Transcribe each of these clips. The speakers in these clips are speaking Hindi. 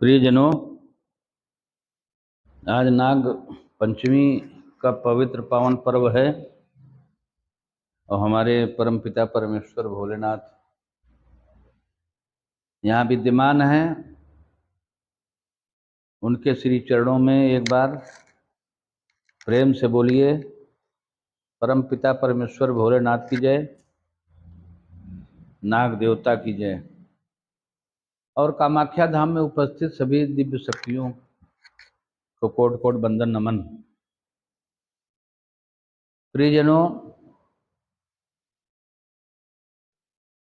प्रियजनों, आज नाग पंचमी का पवित्र पावन पर्व है और हमारे परमपिता परमेश्वर भोलेनाथ यहाँ विद्यमान हैं। उनके श्री चरणों में एक बार प्रेम से बोलिए, परमपिता परमेश्वर भोलेनाथ की जय, नाग देवता की जय। और कामाख्या धाम में उपस्थित सभी दिव्य शक्तियों को कोटि कोटि वंदन नमन। प्रियजनों,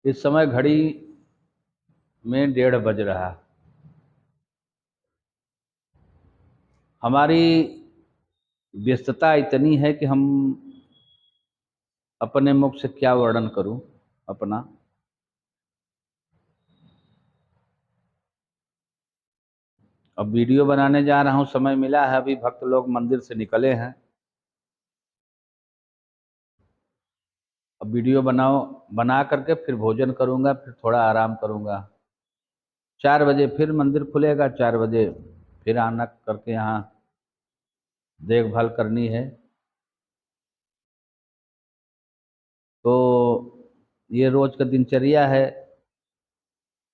इस समय घड़ी में 1:30 बज रहा। हमारी व्यस्तता इतनी है कि हम अपने मुख से क्या वर्णन करूं अपना। अब वीडियो बनाने जा रहा हूं, समय मिला है, अभी भक्त लोग मंदिर से निकले हैं। अब वीडियो बना करके फिर भोजन करूंगा, फिर थोड़ा आराम करूंगा। 4 बजे फिर मंदिर खुलेगा, 4 बजे फिर आना करके यहाँ देखभाल करनी है। तो ये रोज का दिनचर्या है।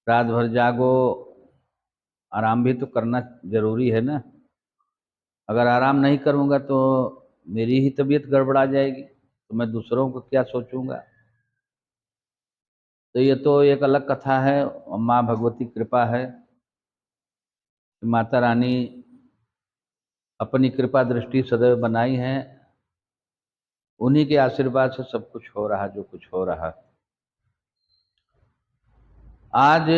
रात भर जागो, आराम भी तो करना जरूरी है ना। अगर आराम नहीं करूंगा तो मेरी ही तबीयत गड़बड़ा जाएगी, तो मैं दूसरों को क्या सोचूंगा। तो ये तो एक अलग कथा है। और माँ भगवती कृपा है कि माता रानी अपनी कृपा दृष्टि सदैव बनाई है। उन्हीं के आशीर्वाद से सब कुछ हो रहा जो कुछ हो रहा। आज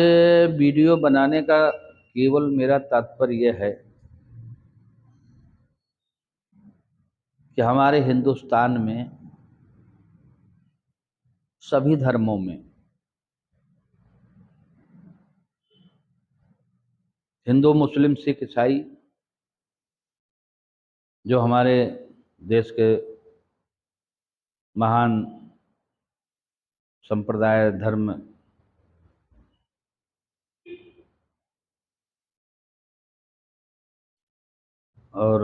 वीडियो बनाने का केवल मेरा तात्पर्य यह है कि हमारे हिंदुस्तान में सभी धर्मों में, हिंदू मुस्लिम सिख ईसाई, जो हमारे देश के महान संप्रदाय धर्म और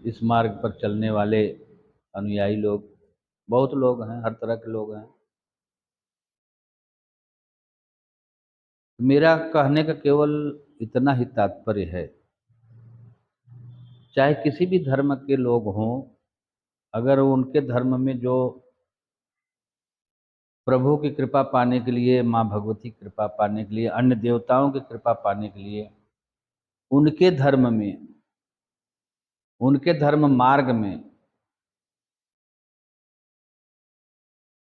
इस मार्ग पर चलने वाले अनुयायी लोग, बहुत लोग हैं, हर तरह के लोग हैं। मेरा कहने का केवल इतना ही तात्पर्य है, चाहे किसी भी धर्म के लोग हों, अगर उनके धर्म में जो प्रभु की कृपा पाने के लिए, माँ भगवती की कृपा पाने के लिए, अन्य देवताओं की कृपा पाने के लिए, उनके धर्म में, उनके धर्म मार्ग में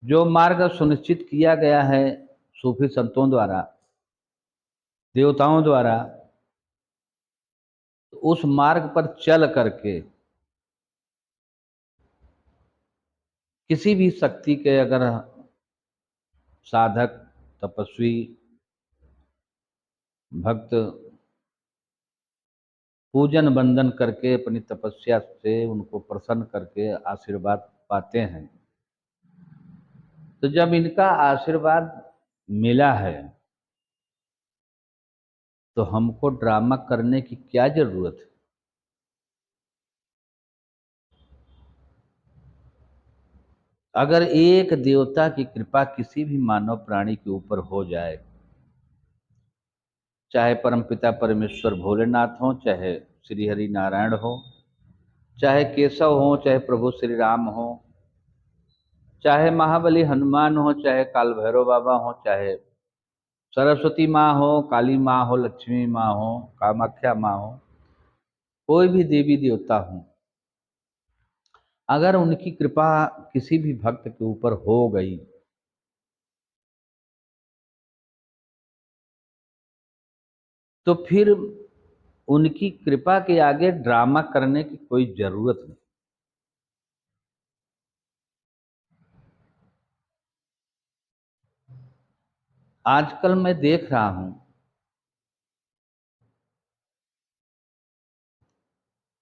जो मार्ग सुनिश्चित किया गया है सूफी संतों द्वारा, देवताओं द्वारा, उस मार्ग पर चल करके किसी भी शक्ति के अगर साधक, तपस्वी, भक्त पूजन वंदन करके अपनी तपस्या से उनको प्रसन्न करके आशीर्वाद पाते हैं, तो जब इनका आशीर्वाद मिला है तो हमको ड्रामा करने की क्या जरूरत है। अगर एक देवता की कृपा किसी भी मानव प्राणी के ऊपर हो जाए, चाहे परमपिता परमेश्वर भोलेनाथ हो, चाहे श्री हरि नारायण हो, चाहे केशव हो, चाहे प्रभु श्री राम हो, चाहे महाबली हनुमान हो, चाहे काल भैरव बाबा हो, चाहे सरस्वती माँ हो, काली माँ हो, लक्ष्मी माँ हो, कामाख्या माँ हो, कोई भी देवी देवता हो, अगर उनकी कृपा किसी भी भक्त के ऊपर हो गई तो फिर उनकी कृपा के आगे ड्रामा करने की कोई जरूरत नहीं। आजकल मैं देख रहा हूं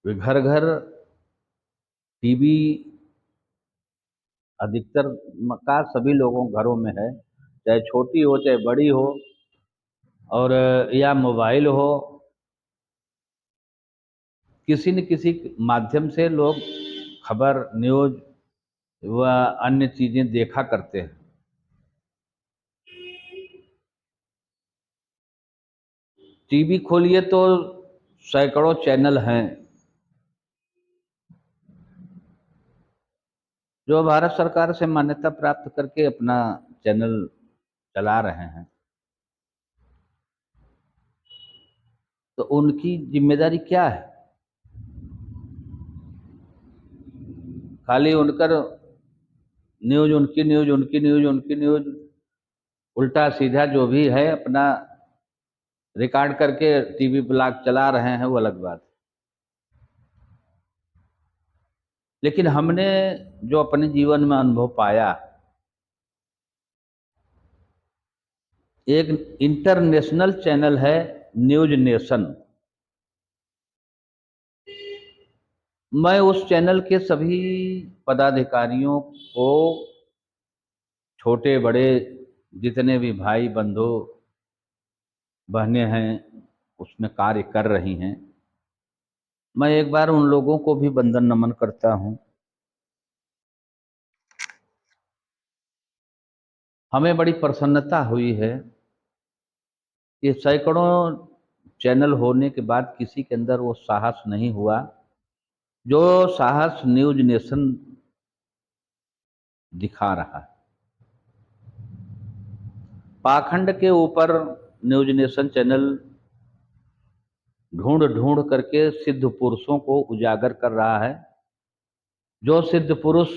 घर घर टीवी अधिकतर का सभी लोगों घरों में है, चाहे छोटी हो चाहे बड़ी हो, और या मोबाइल हो, किसी न किसी माध्यम से लोग खबर, न्यूज़ व अन्य चीज़ें देखा करते हैं। टीवी खोलिए तो सैकड़ों चैनल हैं जो भारत सरकार से मान्यता प्राप्त करके अपना चैनल चला रहे हैं। तो उनकी जिम्मेदारी क्या है? खाली उनकर न्यूज़, उनकी न्यूज़, उनकी न्यूज़, उनकी न्यूज़, उल्टा सीधा जो भी है अपना रिकॉर्ड करके टीवी ब्लॉग चला रहे हैं, वो अलग बात है। लेकिन हमने जो अपने जीवन में अनुभव पाया, एक इंटरनेशनल चैनल है न्यूज़ नेशन। मैं उस चैनल के सभी पदाधिकारियों को, छोटे बड़े जितने भी भाई बंधु बहनें हैं उसमें कार्य कर रही हैं, मैं एक बार उन लोगों को भी वंदन नमन करता हूँ। हमें बड़ी प्रसन्नता हुई है कि सैकड़ों चैनल होने के बाद किसी के अंदर वो साहस नहीं हुआ जो साहस न्यूज़ नेशन दिखा रहा है। पाखंड के ऊपर न्यूज़ नेशन चैनल ढूंढ ढूंढ करके सिद्ध पुरुषों को उजागर कर रहा है। जो सिद्ध पुरुष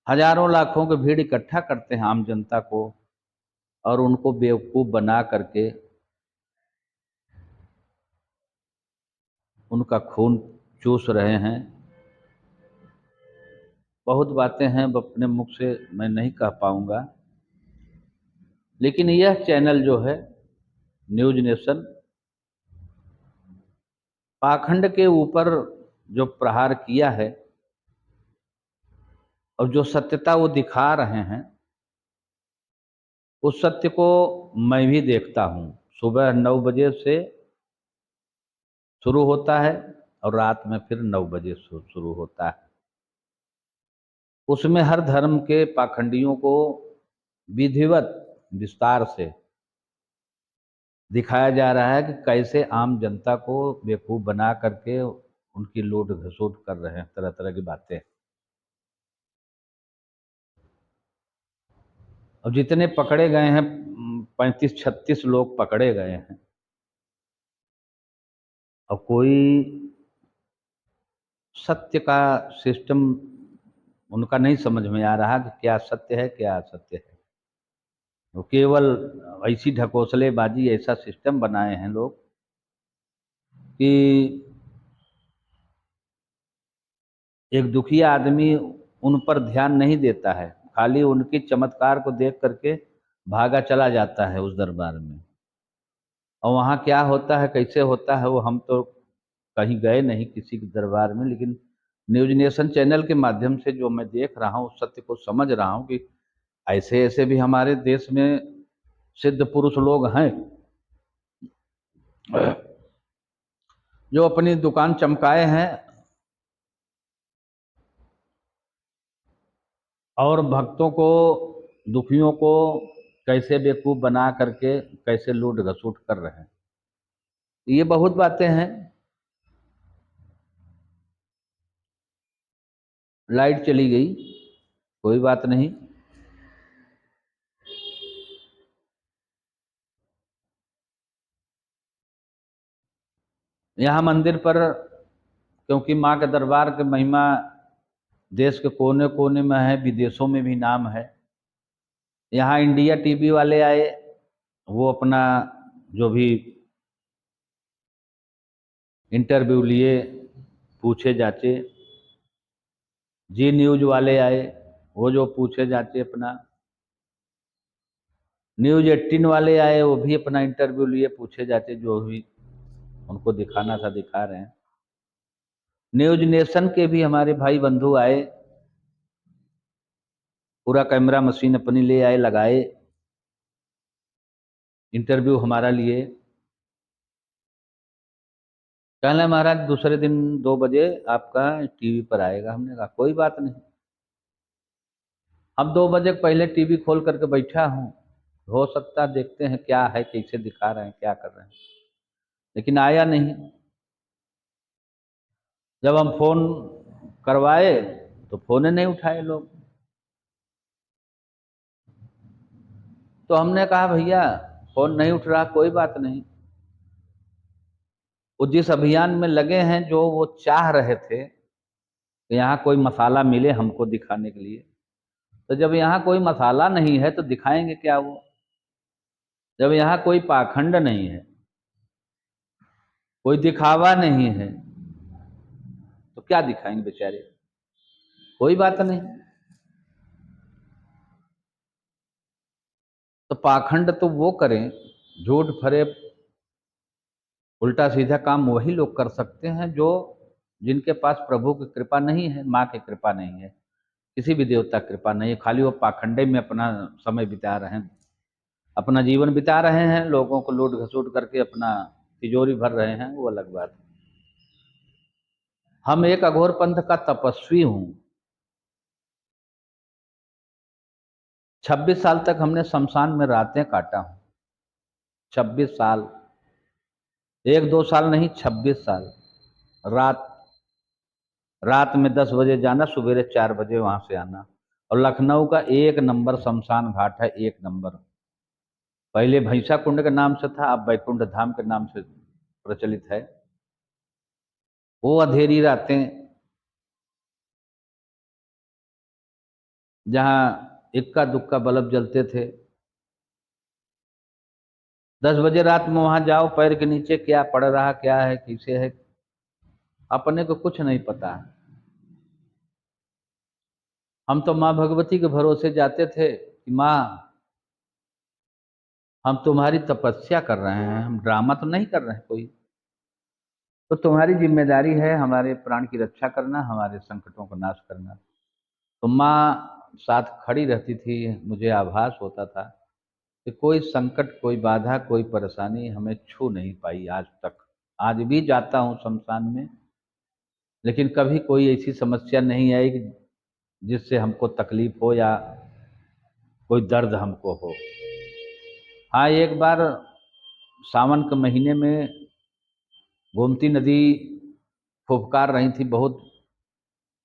हजारों लाखों की भीड़ इकट्ठा करते हैं आम जनता को, और उनको बेवकूफ़ बना करके उनका खून चूस रहे हैं। बहुत बातें हैं, अपने मुख से मैं नहीं कह पाऊंगा, लेकिन यह चैनल जो है न्यूज़ नेशन, पाखंड के ऊपर जो प्रहार किया है और जो सत्यता वो दिखा रहे हैं, उस सत्य को मैं भी देखता हूँ। सुबह 9 बजे से शुरू होता है और रात में फिर 9 बजे शुरू होता है। उसमें हर धर्म के पाखंडियों को विधिवत विस्तार से दिखाया जा रहा है कि कैसे आम जनता को बेवकूफ़ बना करके उनकी लूट घसुट कर रहे हैं, तरह तरह की बातें। और जितने पकड़े गए हैं, 35-36 लोग पकड़े गए हैं। और कोई सत्य का सिस्टम उनका नहीं समझ में आ रहा कि क्या सत्य है क्या असत्य है। वो केवल ऐसी ढकोसलेबाजी, ऐसा सिस्टम बनाए हैं लोग कि एक दुखिया आदमी उन पर ध्यान नहीं देता है, खाली उनकी चमत्कार को देख करके भागा चला जाता है उस दरबार में। और वहाँ क्या होता है कैसे होता है वो हम तो कहीं गए नहीं किसी के दरबार में, लेकिन न्यूज़ नेशन चैनल के माध्यम से जो मैं देख रहा हूँ, उस सत्य को समझ रहा हूँ कि ऐसे ऐसे भी हमारे देश में सिद्ध पुरुष लोग हैं जो अपनी दुकान चमकाए हैं और भक्तों को, दुखियों को कैसे बेवकूफ़ बना करके कैसे लूट घसुट कर रहे हैं। ये बहुत बातें हैं। लाइट चली गई, कोई बात नहीं। यहाँ मंदिर पर, क्योंकि माँ के दरबार की महिमा देश के कोने कोने में है, विदेशों में भी नाम है। यहाँ इंडिया टीवी वाले आए, वो अपना जो भी इंटरव्यू लिए, पूछे जाचे। जी न्यूज़ वाले आए, वो जो पूछे जाचे अपना। न्यूज़ 18 वाले आए, वो भी अपना इंटरव्यू लिए, पूछे जाचे, जो भी उनको दिखाना था दिखा रहे हैं। न्यूज़ नेशन के भी हमारे भाई बंधु आए, पूरा कैमरा मशीन अपनी ले आए, लगाए, इंटरव्यू हमारा लिए। कहने महाराज दूसरे दिन 2 बजे आपका टीवी पर आएगा। हमने कहा कोई बात नहीं। अब 2 बजे पहले टीवी खोल करके बैठा हूँ, हो सकता देखते हैं क्या है, कैसे दिखा रहे हैं, क्या कर रहे हैं, लेकिन आया नहीं। जब हम फोन करवाए तो फोन ही नहीं उठाए लोग। तो हमने कहा भैया फोन नहीं उठ रहा, कोई बात नहीं। वो जिस अभियान में लगे हैं, जो वो चाह रहे थे कि यहाँ कोई मसाला मिले हमको दिखाने के लिए, तो जब यहाँ कोई मसाला नहीं है तो दिखाएंगे क्या वो? जब यहाँ कोई पाखंड नहीं है, कोई दिखावा नहीं है, तो क्या दिखाएंगे बेचारे? कोई बात नहीं। तो पाखंड तो वो करें, झूठ फरेब उल्टा सीधा काम वही लोग कर सकते हैं जो जिनके पास प्रभु की कृपा नहीं है, माँ की कृपा नहीं है, किसी भी देवता की कृपा नहीं है। खाली वो पाखंडे में अपना समय बिता रहे हैं, अपना जीवन बिता रहे हैं, लोगों को लूट घसूट करके अपना तिजोरी भर रहे हैं, वो अलग बात है। हम एक अघोर पंथ का तपस्वी हूं। 26 साल तक हमने शमशान में रातें काटा हूं। 26 साल, 1-2 साल नहीं, 26 साल। रात रात में 10 बजे जाना, सवेरे 4 बजे वहां से आना। और लखनऊ का 1 नंबर शमशान घाट है, 1 नंबर। पहले भैंसा कुंड के नाम से था, अब बैकुंठ धाम के नाम से प्रचलित है। वो अंधेरी रातें, जहाँ इक्का दुक्का बल्ब जलते थे। 10 बजे रात में वहां जाओ, पैर के नीचे क्या पड़ रहा, क्या है, कैसे है, अपने को कुछ नहीं पता। हम तो माँ भगवती के भरोसे जाते थे कि माँ हम तुम्हारी तपस्या कर रहे हैं, हम ड्रामा तो नहीं कर रहे हैं कोई। तो तुम्हारी जिम्मेदारी है हमारे प्राण की रक्षा करना, हमारे संकटों का नाश करना। तो माँ साथ खड़ी रहती थी, मुझे आभास होता था कि कोई संकट, कोई बाधा, कोई परेशानी हमें छू नहीं पाई आज तक। आज भी जाता हूँ शमशान में, लेकिन कभी कोई ऐसी समस्या नहीं आई कि जिससे हमको तकलीफ हो या कोई दर्द हमको हो। हाँ, एक बार सावन के महीने में गोमती नदी फुफकार रही थी, बहुत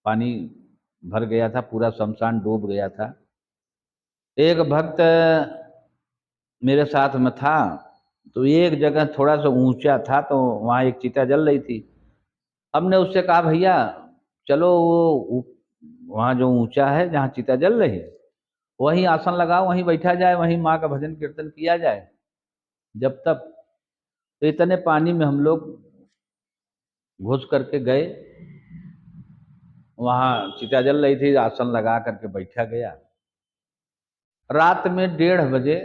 पानी भर गया था, पूरा शमशान डूब गया था। एक भक्त मेरे साथ में था, तो एक जगह थोड़ा सा ऊंचा था, तो वहाँ एक चिता जल रही थी। हमने उससे कहा भैया चलो वो वहाँ जो ऊंचा है जहाँ चिता जल रही है, वहीं आसन लगाओ, वहीं बैठा जाए, वहीं माँ का भजन कीर्तन किया जाए जब तक। तो इतने पानी में हम लोग घुस करके गए, वहाँ चिता जल रही थी, आसन लगा करके बैठा गया। रात में 1:30 बजे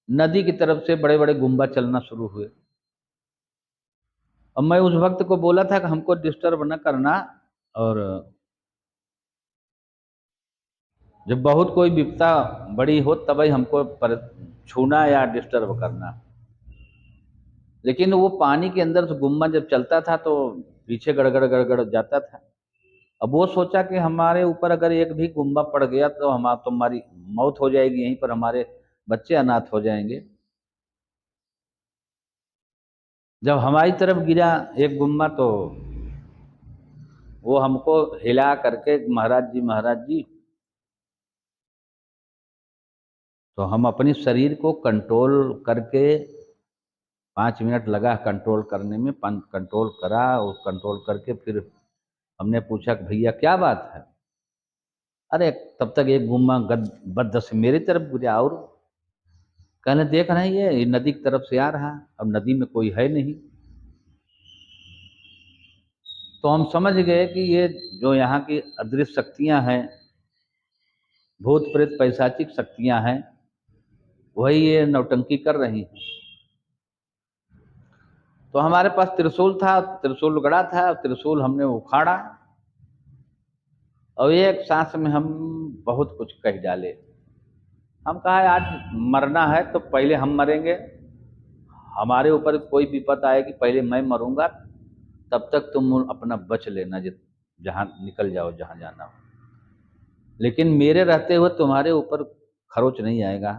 नदी की तरफ से बड़े बड़े गुम्बा चलना शुरू हुए। और मैं उस भक्त को बोला था कि हमको डिस्टर्ब न करना, और जब बहुत कोई विपदा बड़ी हो तभी हमको छूना या डिस्टर्ब करना। लेकिन वो पानी के अंदर से गुम्बा जब चलता था तो पीछे गड़गड़ गड़गड़ जाता था। अब वो सोचा कि हमारे ऊपर अगर एक भी गुम्बा पड़ गया तो तुम्हारी मौत हो जाएगी, यहीं पर हमारे बच्चे अनाथ हो जाएंगे। जब हमारी तरफ गिरा एक गुम्बा, तो वो हमको हिला करके महाराज जी, महाराज जी। तो हम अपने शरीर को कंट्रोल करके, 5 मिनट लगा कंट्रोल करने में, कंट्रोल करा, और कंट्रोल करके फिर हमने पूछा कि भैया क्या बात है? अरे तब तक एक गुम्मा बद से मेरी तरफ गिरा, और कहने देख रहे हैं ये नदी की तरफ से आ रहा, अब नदी में कोई है नहीं। तो हम समझ गए कि ये जो यहाँ की अदृश्य शक्तियाँ हैं, भूत प्रेत पैशाचिक शक्तियाँ हैं, वही ये नौटंकी कर रही हैं। तो हमारे पास त्रिशूल था, त्रिशूल गड़ा था, त्रिशूल हमने उखाड़ा, और एक सांस में हम बहुत कुछ कह डाले। हम कहा आज मरना है तो पहले हम मरेंगे, हमारे ऊपर कोई विपत आएगी पहले मैं मरूंगा, तब तक तुम अपना बच लेना, जहां निकल जाओ जहां जाना हो, लेकिन मेरे रहते हुए तुम्हारे ऊपर खरोच नहीं आएगा।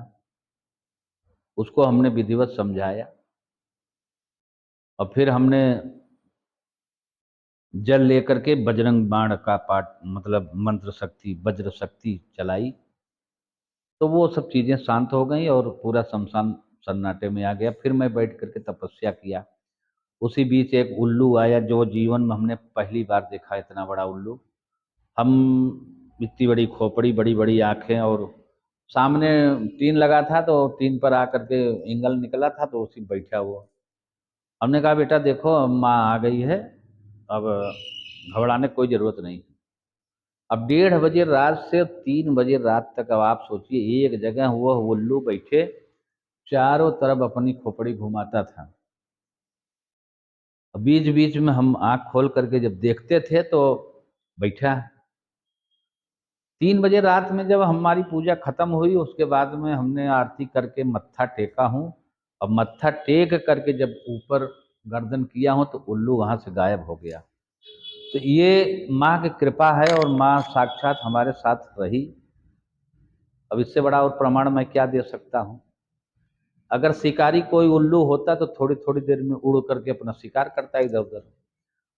उसको हमने विधिवत समझाया और फिर हमने जल लेकर के बजरंग बाण का पाठ मतलब मंत्र शक्ति वज्र शक्ति चलाई, तो वो सब चीजें शांत हो गई और पूरा शमशान सन्नाटे में आ गया। फिर मैं बैठ करके तपस्या किया। उसी बीच एक उल्लू आया, जो जीवन में हमने पहली बार देखा इतना बड़ा उल्लू। हम इतनी बड़ी खोपड़ी, बड़ी बड़ी आंखें, और सामने टीन लगा था तो टीन पर आकर के इंगल निकला था तो उसी बैठा हुआ। हमने कहा बेटा देखो माँ आ गई है, अब घबराने की कोई ज़रूरत नहीं। अब 1:30 रात से 3 बजे रात तक, अब आप सोचिए एक जगह वो उल्लू बैठे चारों तरफ अपनी खोपड़ी घुमाता था। बीच बीच में हम आंख खोल करके जब देखते थे तो बैठा। 3 बजे रात में जब हमारी पूजा खत्म हुई, उसके बाद में हमने आरती करके मत्था टेका हूँ, अब मत्था टेक करके जब ऊपर गर्दन किया हूँ तो उल्लू वहां से गायब हो गया। तो ये माँ की कृपा है और माँ साक्षात हमारे साथ रही। अब इससे बड़ा और प्रमाण मैं क्या दे सकता हूँ। अगर शिकारी कोई उल्लू होता तो थोड़ी थोड़ी देर में उड़ करके अपना शिकार करता इधर उधर।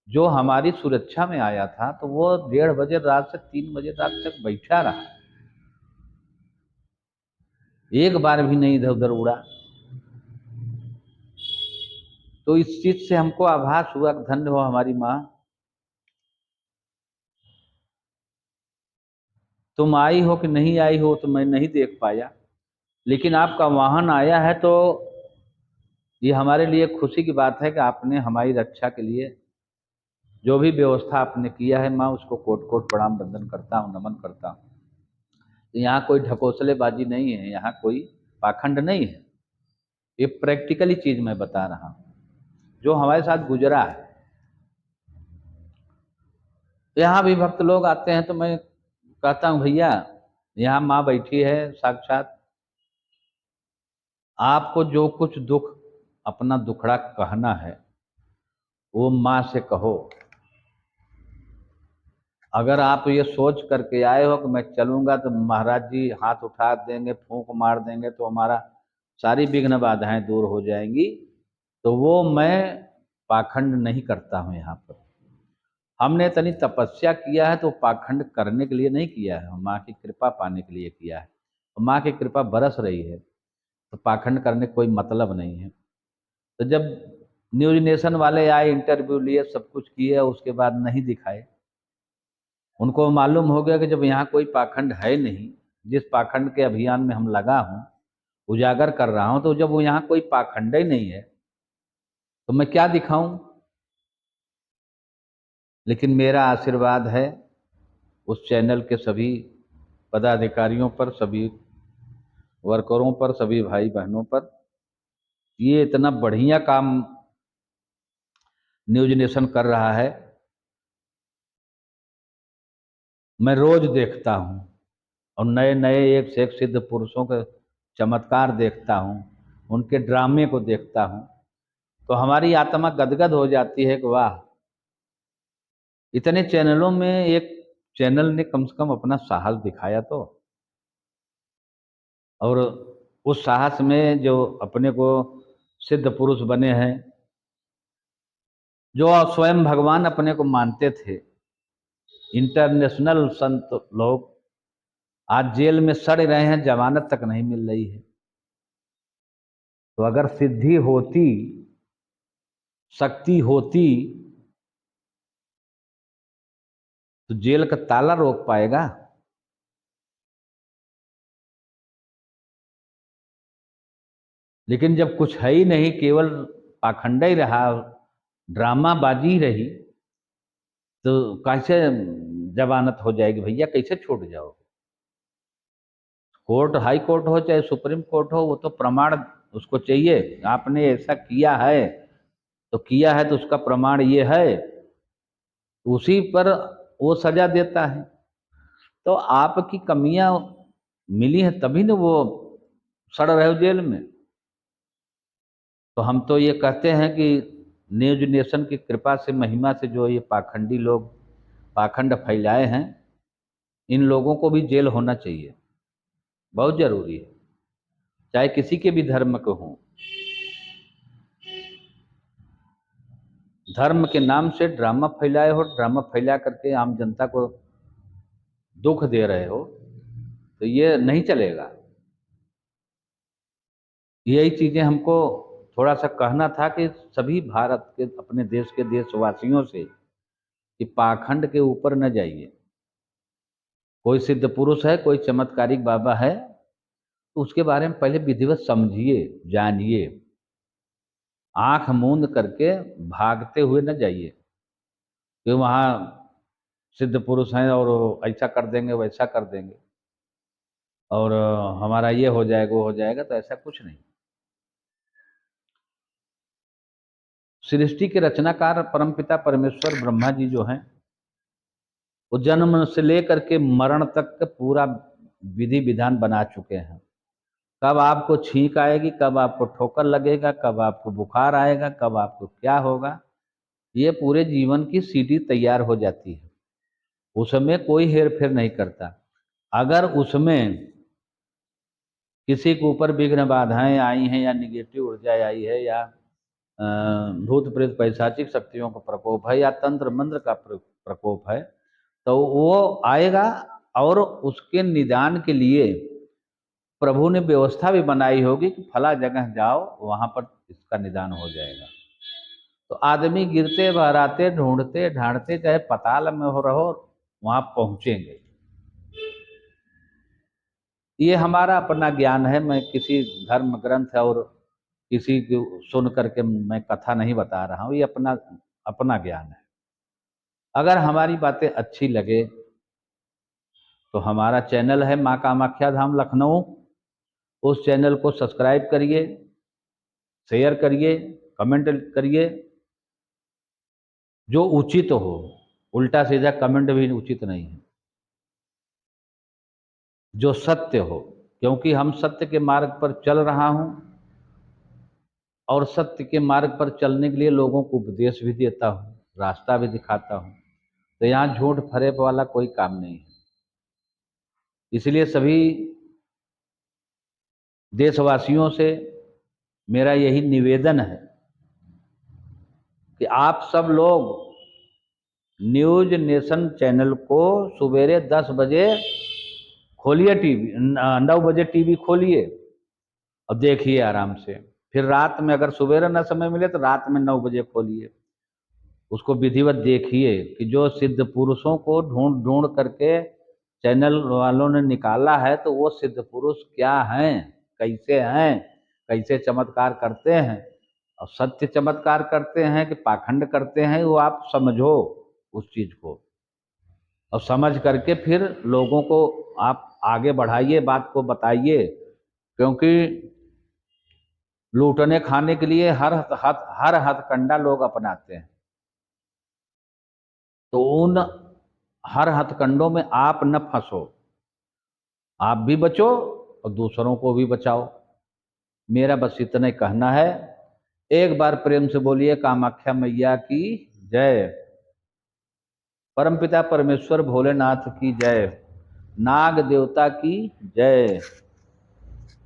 जो हमारी सुरक्षा में आया था तो वो 1:30 रात से 3 बजे रात तक बैठा रहा, एक बार भी नहीं इधर उधर उड़ा। तो इस चीज से हमको आभास हुआ, धन्य हो हमारी माँ, तुम आई हो कि नहीं आई हो तो मैं नहीं देख पाया, लेकिन आपका वाहन आया है तो ये हमारे लिए खुशी की बात है कि आपने हमारी रक्षा के लिए जो भी व्यवस्था आपने किया है माँ, उसको कोट कोट प्रणाम वंदन करता हूँ, नमन करता हूँ। तो यहाँ कोई ढकोसलेबाजी नहीं है, यहाँ कोई पाखंड नहीं है, ये प्रैक्टिकली चीज मैं बता रहा हूँ जो हमारे साथ गुजरा है। यहाँ भी भक्त लोग आते हैं तो मैं कहता हूँ भैया यहाँ माँ बैठी है साक्षात, आपको जो कुछ दुख अपना दुखड़ा कहना है वो माँ से कहो। अगर आप ये सोच करके आए हो कि मैं चलूंगा तो महाराज जी हाथ उठा देंगे, फूंक मार देंगे तो हमारा सारी विघ्न बाधाएं दूर हो जाएंगी, तो वो मैं पाखंड नहीं करता हूँ। यहाँ पर हमने इतनी तपस्या किया है तो पाखंड करने के लिए नहीं किया है, माँ की कृपा पाने के लिए किया है। माँ की कृपा बरस रही है तो पाखंड करने का कोई मतलब नहीं है। तो जब न्यूज नेशन वाले आए, इंटरव्यू लिए, सब कुछ किए, उसके बाद नहीं दिखाए, उनको मालूम हो गया कि जब यहाँ कोई पाखंड है नहीं, जिस पाखंड के अभियान में हम लगा हूँ, उजागर कर रहा हूँ, तो जब वो यहाँ कोई पाखंड ही नहीं है तो मैं क्या दिखाऊं। लेकिन मेरा आशीर्वाद है उस चैनल के सभी पदाधिकारियों पर, सभी वर्करों पर, सभी भाई बहनों पर, ये इतना बढ़िया काम न्यूज नेशन कर रहा है। मैं रोज देखता हूँ और नए नए एक से एक सिद्ध पुरुषों के चमत्कार देखता हूँ, उनके ड्रामे को देखता हूँ, तो हमारी आत्मा गदगद हो जाती है कि वाह, इतने चैनलों में एक चैनल ने कम से कम अपना साहस दिखाया। तो और उस साहस में जो अपने को सिद्ध पुरुष बने हैं, जो स्वयं भगवान अपने को मानते थे, इंटरनेशनल संत लोग आज जेल में सड़ रहे हैं, जमानत तक नहीं मिल रही है। तो अगर सिद्धि होती, शक्ति होती, तो जेल का ताला रोक पाएगा। लेकिन जब कुछ है ही नहीं, केवल पाखंड ही रहा, ड्रामाबाजी रही, तो कैसे जमानत हो जाएगी भैया, कैसे छूट जाओ। कोर्ट, हाई कोर्ट हो चाहे सुप्रीम कोर्ट हो, वो तो प्रमाण उसको चाहिए, आपने ऐसा किया है तो किया है, तो उसका प्रमाण ये है, उसी पर वो सजा देता है। तो आपकी कमियां मिली हैं तभी न वो सड़ रहे हो जेल में। तो हम तो ये कहते हैं कि न्यूज नेशन की कृपा से महिमा से जो ये पाखंडी लोग पाखंड फैलाए हैं, इन लोगों को भी जेल होना चाहिए, बहुत जरूरी है, चाहे किसी के भी धर्म के हों। धर्म के नाम से ड्रामा फैलाए हो, ड्रामा फैला करके आम जनता को दुख दे रहे हो, तो ये नहीं चलेगा। यही चीजें हमको थोड़ा सा कहना था कि सभी भारत के अपने देश के देशवासियों से कि पाखंड के ऊपर न जाइए। कोई सिद्ध पुरुष है, कोई चमत्कारिक बाबा है, तो उसके बारे में पहले विधिवत समझिए, जानिए। आंख मूंद करके भागते हुए न जाइए कि वहाँ सिद्ध पुरुष हैं और वो ऐसा कर देंगे, वैसा कर देंगे, और हमारा ये हो जाएगा, वो हो जाएगा, तो ऐसा कुछ नहीं। सृष्टि के रचनाकार परमपिता परमेश्वर ब्रह्मा जी जो हैं, वो जन्म से लेकर के मरण तक का पूरा विधि विधान बना चुके हैं। कब आपको छींक आएगी, कब आपको ठोकर लगेगा, कब आपको बुखार आएगा, कब आपको क्या होगा, ये पूरे जीवन की सीढ़ी तैयार हो जाती है। उसमें कोई हेर फेर नहीं करता। अगर उसमें किसी के ऊपर विघ्न बाधाएं आई हैं, या निगेटिव ऊर्जा आई है, या भूत प्रेत पैशाचिक शक्तियों का प्रकोप है, या तंत्र मंत्र का प्रकोप है, तो वो आएगा। और उसके निदान के लिए प्रभु ने व्यवस्था भी बनाई होगी कि फला जगह जाओ, वहां पर इसका निदान हो जाएगा। तो आदमी गिरते बहराते ढूंढते ढांढते चाहे पताल में हो रहो, वहां पहुंचेंगे। ये हमारा अपना ज्ञान है, मैं किसी धर्म ग्रंथ और किसी को सुन करके मैं कथा नहीं बता रहा हूँ, ये अपना अपना ज्ञान है। अगर हमारी बातें अच्छी लगे तो हमारा चैनल है माँ कामाख्या धाम लखनऊ, उस चैनल को सब्सक्राइब करिए, शेयर करिए, कमेंट करिए, जो उचित हो। उल्टा सीधा कमेंट भी उचित नहीं है, जो सत्य हो, क्योंकि हम सत्य के मार्ग पर चल रहा हूं, और सत्य के मार्ग पर चलने के लिए लोगों को उपदेश भी देता हूं, रास्ता भी दिखाता हूं। तो यहाँ झूठ फरेब वाला कोई काम नहीं है। इसलिए सभी देशवासियों से मेरा यही निवेदन है कि आप सब लोग न्यूज नेशन चैनल को सवेरे 10 बजे खोलिए, टीवी 9 बजे टीवी खोलिए और देखिए आराम से। फिर रात में अगर सवेरे ना समय मिले तो रात में 9 बजे खोलिए, उसको विधिवत देखिए कि जो सिद्ध पुरुषों को ढूंढ ढूंढ करके चैनल वालों ने निकाला है, तो वो सिद्ध पुरुष क्या हैं, कैसे हैं, कैसे चमत्कार करते हैं, और सत्य चमत्कार करते हैं कि पाखंड करते हैं, वो आप समझो उस चीज को, और समझ करके फिर लोगों को आप आगे बढ़ाइए, बात को बताइए। क्योंकि लूटने खाने के लिए हर हथकंडा लोग अपनाते हैं, तो उन हर हथकंडों में आप न फंसो, आप भी बचो और दूसरों को भी बचाओ। मेरा बस इतना ही कहना है। एक बार प्रेम से बोलिए कामाख्या मैया की जय, परमपिता परमेश्वर भोलेनाथ की जय, नाग देवता की जय।